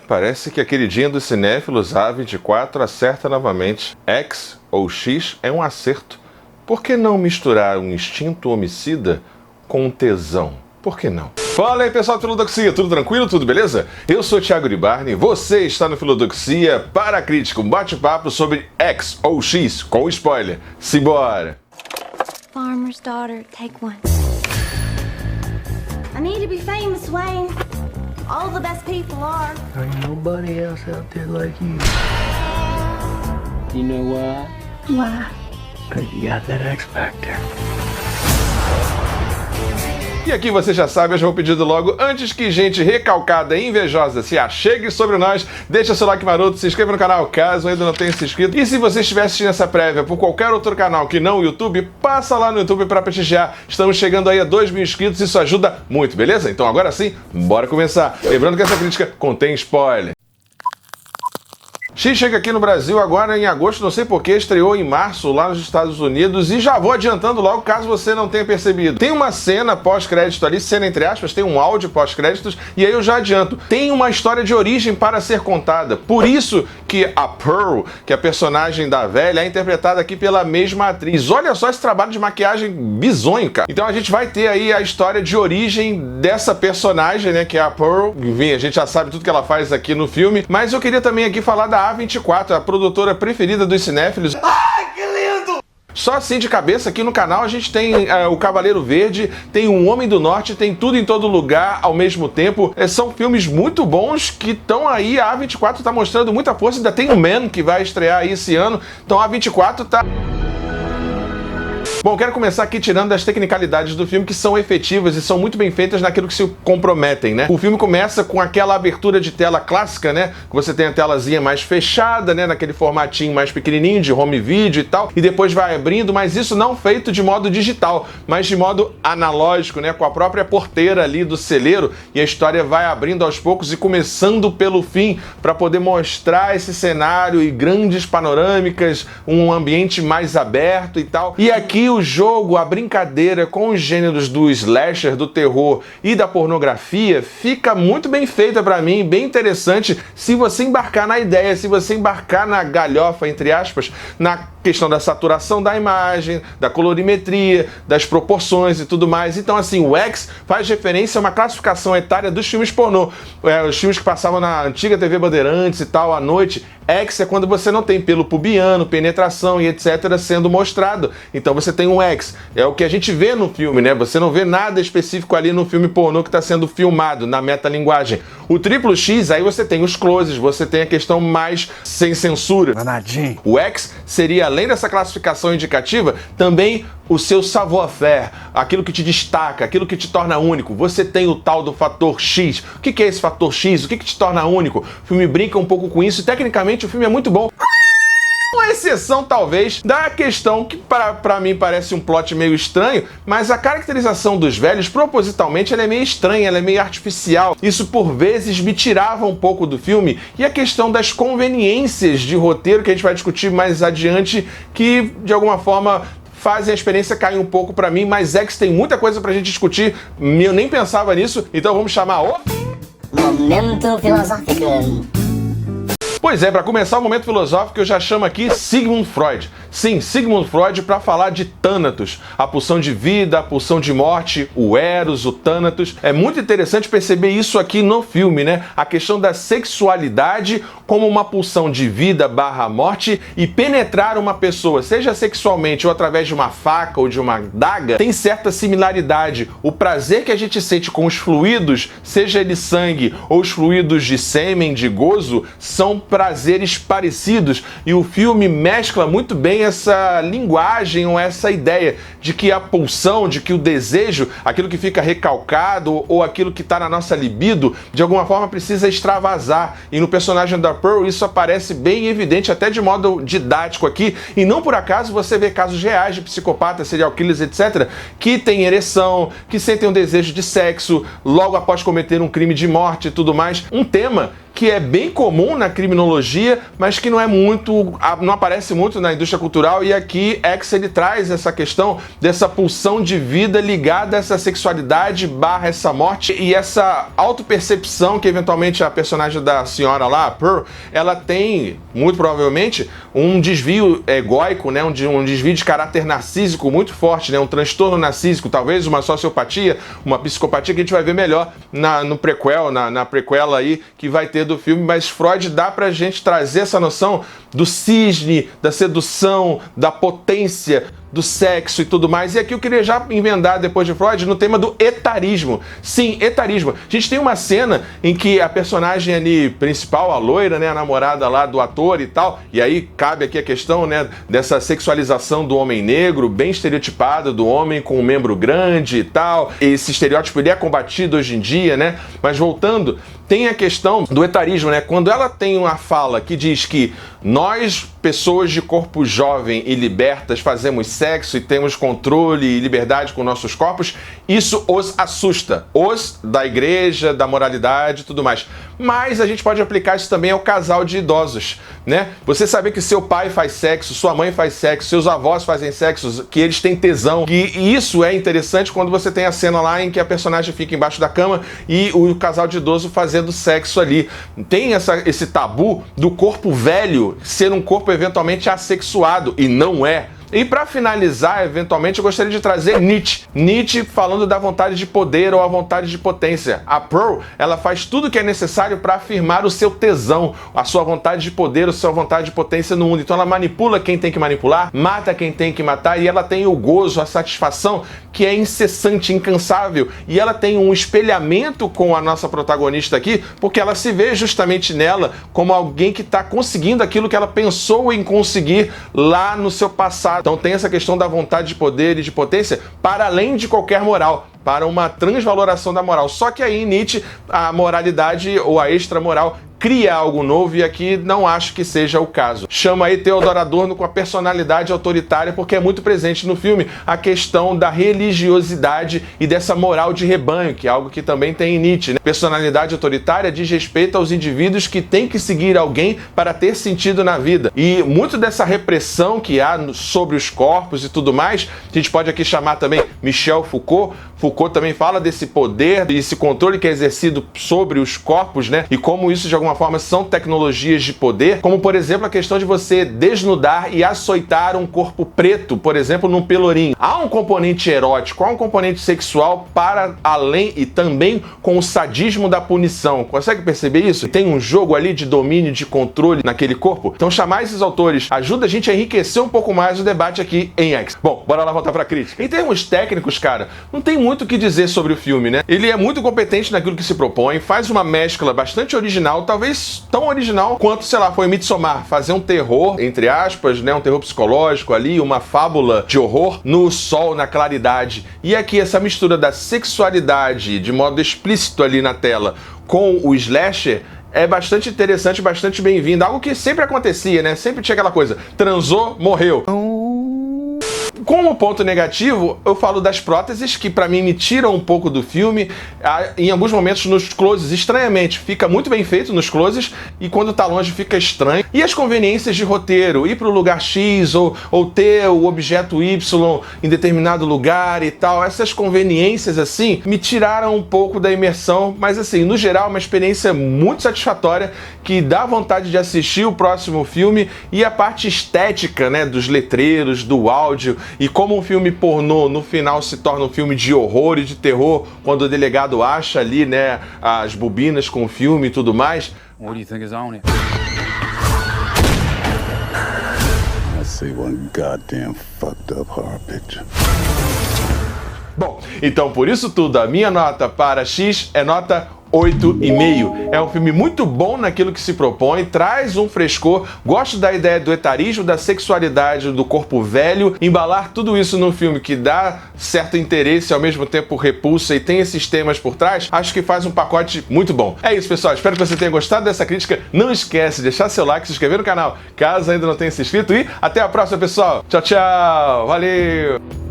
Parece que a queridinha dos cinéfilos A24 acerta novamente. X ou X é um acerto. Por que não misturar um instinto homicida com um tesão? Por que não? Fala aí, pessoal do Filodoxia, tudo tranquilo? Tudo beleza? Eu sou o Thiago de Barney, você está no Filodoxia para a crítica, um bate-papo sobre X ou X, com spoiler. Simbora! Farmer's daughter, take one. I need to be famous, Wayne. All the best people are. There ain't nobody else out there like you. You know why? Why? 'Cause you got that X Factor. E aqui você já sabe, eu já vou pedindo logo, antes que gente recalcada e invejosa se achegue sobre nós, deixa seu like maroto, se inscreva no canal caso ainda não tenha se inscrito. E se você estiver assistindo essa prévia por qualquer outro canal que não o YouTube, passa lá no YouTube para prestigiar. Estamos chegando aí a 2.000 inscritos, isso ajuda muito, beleza? Então agora sim, bora começar. Lembrando que essa crítica contém spoiler. X chega aqui no Brasil agora em agosto, não sei porquê, estreou em março lá nos Estados Unidos e já vou adiantando logo caso você não tenha percebido. Tem uma cena pós-crédito ali, cena entre aspas, tem um áudio pós-créditos e aí eu já adianto. Tem uma história de origem para ser contada, por isso que a Pearl, que é a personagem da velha, é interpretada aqui pela mesma atriz. Olha só esse trabalho de maquiagem bizonho, cara. Então a gente vai ter aí a história de origem dessa personagem, né, que é a Pearl. Enfim, a gente já sabe tudo que ela faz aqui no filme, mas eu queria também aqui falar da A24, a produtora preferida dos cinéfilos. Ai, que lindo! Só assim de cabeça aqui no canal a gente tem o Cavaleiro Verde, tem o Homem do Norte, tem Tudo em Todo Lugar ao mesmo tempo. São filmes muito bons que estão aí, a A24 tá mostrando muita força, ainda tem o Man que vai estrear aí esse ano, então a A24 tá... Bom, quero começar aqui tirando das tecnicalidades do filme que são efetivas e são muito bem feitas naquilo que se comprometem, né? O filme começa com aquela abertura de tela clássica, né? Que você tem a telazinha mais fechada, né? Naquele formatinho mais pequenininho de home video e tal, e depois vai abrindo, mas isso não feito de modo digital, mas de modo analógico, né? Com a própria porteira ali do celeiro, e a história vai abrindo aos poucos e começando pelo fim para poder mostrar esse cenário e grandes panorâmicas, um ambiente mais aberto e tal. E aqui o jogo, a brincadeira com os gêneros do slasher, do terror e da pornografia fica muito bem feita pra mim, bem interessante se você embarcar na ideia, se você embarcar na galhofa, entre aspas, na questão da saturação da imagem, da colorimetria, das proporções e tudo mais. Então assim, o X faz referência a uma classificação etária dos filmes pornô, os filmes que passavam na antiga TV Bandeirantes e tal, à noite. X é quando você não tem pelo pubiano, penetração e etc. sendo mostrado. Então você tem um X. É o que a gente vê no filme, né? Você não vê nada específico ali no filme pornô que está sendo filmado, na metalinguagem. O triplo X, aí você tem os closes, você tem a questão mais sem censura. Danadinho. O X seria, além dessa classificação indicativa, também o seu savoir-faire, aquilo que te destaca, aquilo que te torna único. Você tem o tal do fator X. O que é esse fator X? O que te torna único? O filme brinca um pouco com isso e tecnicamente o filme é muito bom. Uma exceção, talvez, da questão que pra mim parece um plot meio estranho, mas a caracterização dos velhos, propositalmente, ela é meio estranha, ela é meio artificial. Isso, por vezes, me tirava um pouco do filme. E a questão das conveniências de roteiro, que a gente vai discutir mais adiante, que, de alguma forma, fazem a experiência cair um pouco pra mim, mas X tem muita coisa pra gente discutir, eu nem pensava nisso, então vamos chamar o... Momento Filosófico. Pois é, para começar o momento filosófico eu já chamo aqui Sigmund Freud. Sim, Sigmund Freud para falar de Thanatos, a pulsão de vida, a pulsão de morte, o Eros, o Thanatos. É muito interessante perceber isso aqui no filme, né? A questão da sexualidade como uma pulsão de vida barra morte e penetrar uma pessoa, seja sexualmente ou através de uma faca ou de uma daga, tem certa similaridade. O prazer que a gente sente com os fluidos, seja ele sangue ou os fluidos de sêmen, de gozo, são prazeres parecidos, e o filme mescla muito bem essa linguagem ou essa ideia de que a pulsão, de que o desejo, aquilo que fica recalcado ou aquilo que está na nossa libido, de alguma forma precisa extravasar, e no personagem da Pearl isso aparece bem evidente, até de modo didático aqui, e não por acaso você vê casos reais de psicopatas, serial killers, etc., que têm ereção, que sentem um desejo de sexo logo após cometer um crime de morte e tudo mais. Um tema que é bem comum na criminologia, mas que não aparece muito na indústria cultural, e aqui X ele traz essa questão dessa pulsão de vida ligada a essa sexualidade / essa morte e essa autopercepção que eventualmente a personagem da senhora lá, a Pearl, ela tem, muito provavelmente, um desvio egóico, né, um desvio de caráter narcísico muito forte, né, um transtorno narcísico, talvez uma sociopatia, uma psicopatia, que a gente vai ver melhor no prequel, na prequela aí que vai ter do filme, mas Freud dá pra gente trazer essa noção do cisne, da sedução, da potência, do sexo e tudo mais. E aqui eu queria já emendar, depois de Freud, no tema do etarismo. Sim, etarismo. A gente tem uma cena em que a personagem ali principal, a loira, né, a namorada lá do ator e tal, e aí cabe aqui a questão, né, dessa sexualização do homem negro, bem estereotipada, do homem com um membro grande e tal. Esse estereótipo ele é combatido hoje em dia, né? Mas voltando, tem a questão do etarismo, né? Quando ela tem uma fala que diz que nós, pessoas de corpo jovem e libertas, fazemos sexo e temos controle e liberdade com nossos corpos, isso os assusta. Os da igreja, da moralidade e tudo mais. Mas a gente pode aplicar isso também ao casal de idosos, né? Você saber que seu pai faz sexo, sua mãe faz sexo, seus avós fazem sexo, que eles têm tesão. E isso é interessante quando você tem a cena lá em que a personagem fica embaixo da cama e o casal de idoso fazendo sexo ali. Tem esse tabu do corpo velho ser um corpo eventualmente assexuado, e não é. E para finalizar, eventualmente, eu gostaria de trazer Nietzsche. Nietzsche falando da vontade de poder ou a vontade de potência. A Pearl, ela faz tudo o que é necessário para afirmar o seu tesão, a sua vontade de poder, a sua vontade de potência no mundo. Então ela manipula quem tem que manipular, mata quem tem que matar, e ela tem o gozo, a satisfação que é incessante, incansável. E ela tem um espelhamento com a nossa protagonista aqui, porque ela se vê justamente nela como alguém que está conseguindo aquilo que ela pensou em conseguir lá no seu passado. Então tem essa questão da vontade de poder e de potência para além de qualquer moral, para uma transvaloração da moral. Só que aí em Nietzsche a moralidade ou a extramoral cria algo novo, e aqui não acho que seja o caso. Chama aí Theodor Adorno com a personalidade autoritária, porque é muito presente no filme a questão da religiosidade e dessa moral de rebanho, que é algo que também tem em Nietzsche, né? Personalidade autoritária diz respeito aos indivíduos que têm que seguir alguém para ter sentido na vida. E muito dessa repressão que há sobre os corpos e tudo mais, a gente pode aqui chamar também Michel Foucault. Foucault também fala desse poder e esse controle que é exercido sobre os corpos, né? E como isso de alguma forma são tecnologias de poder, como por exemplo a questão de você desnudar e açoitar um corpo preto, por exemplo, num pelourinho. Há um componente erótico, há um componente sexual para além e também com o sadismo da punição. Consegue perceber isso? Tem um jogo ali de domínio, de controle naquele corpo. Então chamar esses autores ajuda a gente a enriquecer um pouco mais o debate aqui em X. Bom, bora lá voltar pra crítica. Em termos técnicos, cara, não tem muito o que dizer sobre o filme, né? Ele é muito competente naquilo que se propõe, faz uma mescla bastante original, talvez tão original quanto, sei lá, foi Midsommar, fazer um terror, entre aspas, né, um terror psicológico ali, uma fábula de horror no sol, na claridade. E aqui essa mistura da sexualidade de modo explícito ali na tela com o slasher é bastante interessante, bastante bem-vindo. Algo que sempre acontecia, né? Sempre tinha aquela coisa, transou, morreu. Como ponto negativo, eu falo das próteses, que pra mim me tiram um pouco do filme. Em alguns momentos nos closes, estranhamente, fica muito bem feito nos closes, e quando tá longe fica estranho. E as conveniências de roteiro, ir pro lugar X ou ter o objeto Y em determinado lugar e tal, essas conveniências assim, me tiraram um pouco da imersão, mas assim, no geral, uma experiência muito satisfatória, que dá vontade de assistir o próximo filme. E a parte estética, né, dos letreiros, do áudio, e como um filme pornô no final se torna um filme de horror e de terror, quando o delegado acha ali, né, as bobinas com o filme e tudo mais. What do you think is on it? I see one goddamn fucked up horror picture. Bom, então por isso tudo, a minha nota para X é nota 8,5. É um filme muito bom naquilo que se propõe, traz um frescor, gosto da ideia do etarismo, da sexualidade, do corpo velho, embalar tudo isso num filme que dá certo interesse, ao mesmo tempo repulsa e tem esses temas por trás, acho que faz um pacote muito bom. É isso, pessoal, espero que você tenha gostado dessa crítica. Não esquece de deixar seu like, se inscrever no canal, caso ainda não tenha se inscrito, e até a próxima, pessoal. Tchau, tchau, valeu!